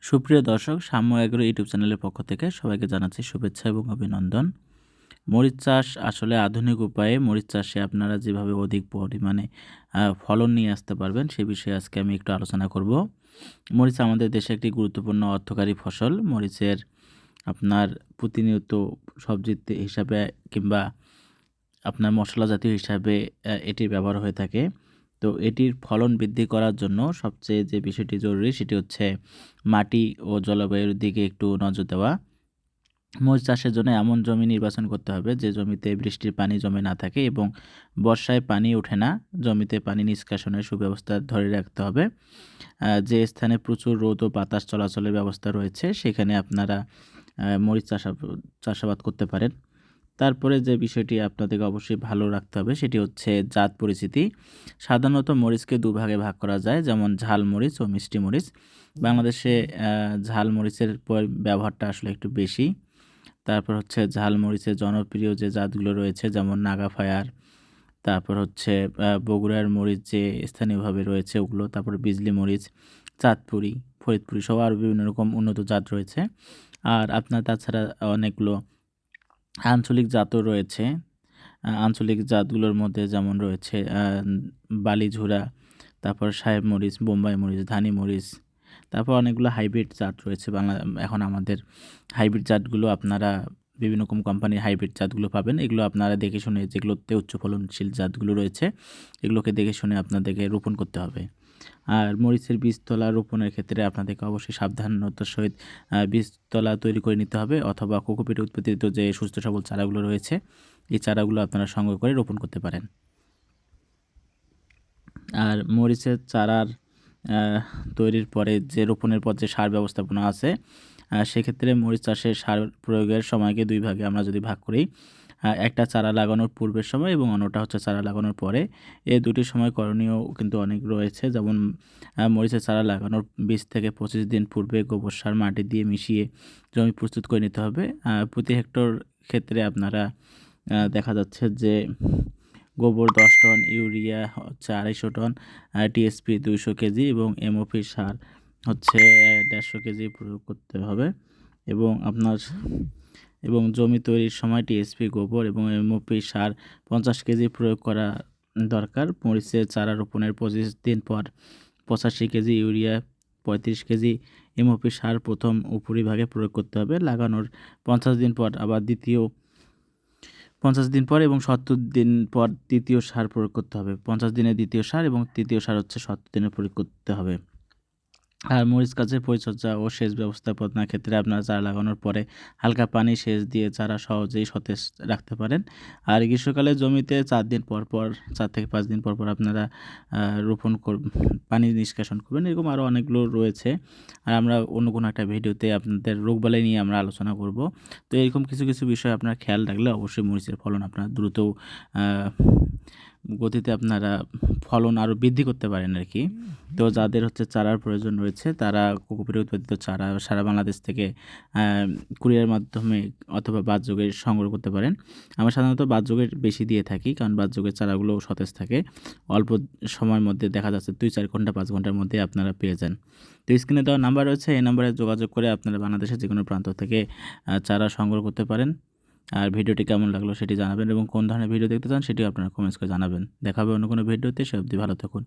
সুপ্রিয় দর্শক, সাম্য এগ্রো ইউটিউব চ্যানেলের পক্ষ থেকে সবাইকে জানাচ্ছি শুভেচ্ছা এবং অভিনন্দন। মরিচ চাষ আসলে আধুনিক উপায়ে মরিচ চাষে আপনারা যেভাবে অধিক পরিমাণে ফলন নিয়ে আসতে পারবেন সে বিষয়ে আজকে আমি একটু আলোচনা করব। মরিচ আমাদের দেশে একটি গুরুত্বপূর্ণ অর্থকারী ফসল। মরিচের আপনার প্রতিনিয়ত সবজিতে হিসাবে কিংবা আপনার মশলা জাতীয় হিসাবে এটির ব্যবহার হয়ে থাকে। তো এটির ফলন বৃদ্ধি করার জন্য সবচেয়ে যে বিষয়টি জরুরি সেটি হচ্ছে মাটি ও জলবায়ুর দিকে একটু নজর দেওয়া। মরিচ চাষের জন্য এমন জমি নির্বাচন করতে হবে যে জমিতে বৃষ্টির পানি জমে না থাকে এবং বর্ষায় পানি ওঠে না। জমিতে পানি নিষ্কাশনের সুব্যবস্থা ধরে রাখতে হবে। যে স্থানে প্রচুর রোদ ও বাতাস চলাচলের ব্যবস্থা রয়েছে সেখানে আপনারা মরিচ চাষাবাদ করতে পারেন। তারপরে যে বিষয়টি আপনাদেরকে অবশ্যই ভালো রাখতে হবে সেটি হচ্ছে জাত পরিচিতি। সাধারণত মরিচকে দুভাগে ভাগ করা যায়, যেমন ঝাল মরিচ ও মিষ্টি মরিচ। বাংলাদেশে ঝাল মরিচের ব্যবহারটা আসলে একটু বেশি। তারপর হচ্ছে ঝাল মরিচের জনপ্রিয় যে জাতগুলো রয়েছে যেমন নাগাফায়ার, তারপর হচ্ছে বগুড়ার মরিচ যে স্থানীয়ভাবে রয়েছে ওগুলো, তারপর বিজলি মরিচ, চাঁদপুরি, ফরিদপুরি সহ আরও বিভিন্ন রকম উন্নত জাত রয়েছে। আর আপনার তাছাড়া অনেকগুলো আঞ্চলিক জাতও রয়েছে। আঞ্চলিক জাতগুলোর মধ্যে যেমন রয়েছে বালিঝুরা, তারপর সাহেব মরিচ, বোম্বাই মরিচ, ধানি মরিচ, তারপর অনেকগুলো হাইব্রিড জাত রয়েছে। এখন আমাদের হাইব্রিড জাতগুলো আপনারা বিভিন্ন রকম কোম্পানির হাইব্রিড জাতগুলো পাবেন। এগুলো আপনারা দেখে শুনে, যেগুলোতে উচ্চ ফলনশীল জাতগুলো রয়েছে এগুলোকে দেখে শুনে আপনাদেরকে রোপণ করতে হবে। আর মরিচের বীজতলা রোপণের ক্ষেত্রে আপনাদেরকে অবশ্যই সাবধানতার সহিত বীজতলা তৈরি করে নিতে হবে, অথবা কোকোপিটে উৎপাদিত যে সুস্থ সবল চারাগুলো রয়েছে এই চারাগুলো আপনারা সংগ্রহ করে রোপণ করতে পারেন। আর মরিচের চারার তৈরির পরে যে রোপণের পর যে সার ব্যবস্থাপনা আছে সেক্ষেত্রে মরিচ চাষের সার প্রয়োগের সময়কে দুই ভাগে আমরা যদি ভাগ করি, একটা চারা লাগানোর পূর্বের সময় এবং অন্যটা হচ্ছে চারা লাগানোর পরে। এই দুটি সময় করণীয় কিন্তু অনেক রয়েছে। যেমন মরিচের চারা লাগানোর 20 থেকে 25 দিন পূর্বে গোবর সার মাটি দিয়ে মিশিয়ে জমি প্রস্তুত করে নিতে হবে। প্রতি হেক্টর ক্ষেত্রে আপনারা দেখা যাচ্ছে যে গোবর 10 টন, ইউরিয়া হচ্ছে 250 টন, টিএসপি 200 কেজি এবং এমওপি সার হচ্ছে 150 কেজি প্রয়োগ করতে হবে। এবং জমি তৈরির সময় টিএসপি গোবর এবং এমওপি সার 50 কেজি প্রয়োগ করা দরকার। মরিচের চারা রোপণের 25 দিন পর 85 কেজি ইউরিয়া, 35 কেজি এমওপি সার প্রথম উপরিভাগে প্রয়োগ করতে হবে। লাগানোর 50 দিন পর আবার 50 দিন পর এবং 70 দিন পর দ্বিতীয় সার প্রয়োগ করতে হবে। 50 দিনে দ্বিতীয় সার এবং তৃতীয় সার হচ্ছে 70 দিনে প্রয়োগ করতে হবে। আর মরিচ গাছের পরিচর্যা ও সেচ ব্যবস্থাপনার ক্ষেত্রে আপনারা চারা লাগানোর পরে হালকা পানি সেচ দিয়ে চারা সহজেই সতেজ রাখতে পারেন। আর গ্রীষ্মকালে জমিতে 4 থেকে 5 দিন পর আপনারা পানি নিষ্কাশন করবেন। এরকম আরও অনেকগুলো রয়েছে। আর আমরা অন্য কোনো একটা ভিডিওতে আপনাদের রোগবালাই নিয়ে আমরা আলোচনা করব। তো এরকম কিছু কিছু বিষয় আপনারা খেয়াল রাখলে অবশ্যই মরিচের ফলন আপনারা দ্রুত গতিতে আপনারা ফলন আরও বৃদ্ধি করতে পারেন আর কি। তো যাদের হচ্ছে চারার প্রয়োজন রয়েছে তারা কোকোপিটে উৎপাদিত চারা সারা বাংলাদেশ থেকে কুরিয়ার মাধ্যমে অথবা বাদযোগে সংগ্রহ করতে পারেন। আমরা সাধারণত বাদযোগের বেশি দিয়ে থাকি, কারণ বাদযোগের চারাগুলো সতেজ থাকে। অল্প সময়ের মধ্যে দেখা যাচ্ছে 2-4 ঘন্টা 5 ঘন্টার মধ্যে আপনারা পেয়ে যান। তো স্ক্রিনে দেওয়া নাম্বার রয়েছে, এই নাম্বারে যোগাযোগ করে আপনারা বাংলাদেশের যে কোনো প্রান্ত থেকে চারা সংগ্রহ করতে পারেন। আর ভিডিওটি কেমন লাগলো সেটি জানাবেন এবং কোন ধরনের ভিডিও দেখতে চান সেটিও আপনারা কমেন্টস করে জানাবেন। দেখা হবে অন্য কোনো ভিডিওতে। সে অবধি ভালো থাকুন।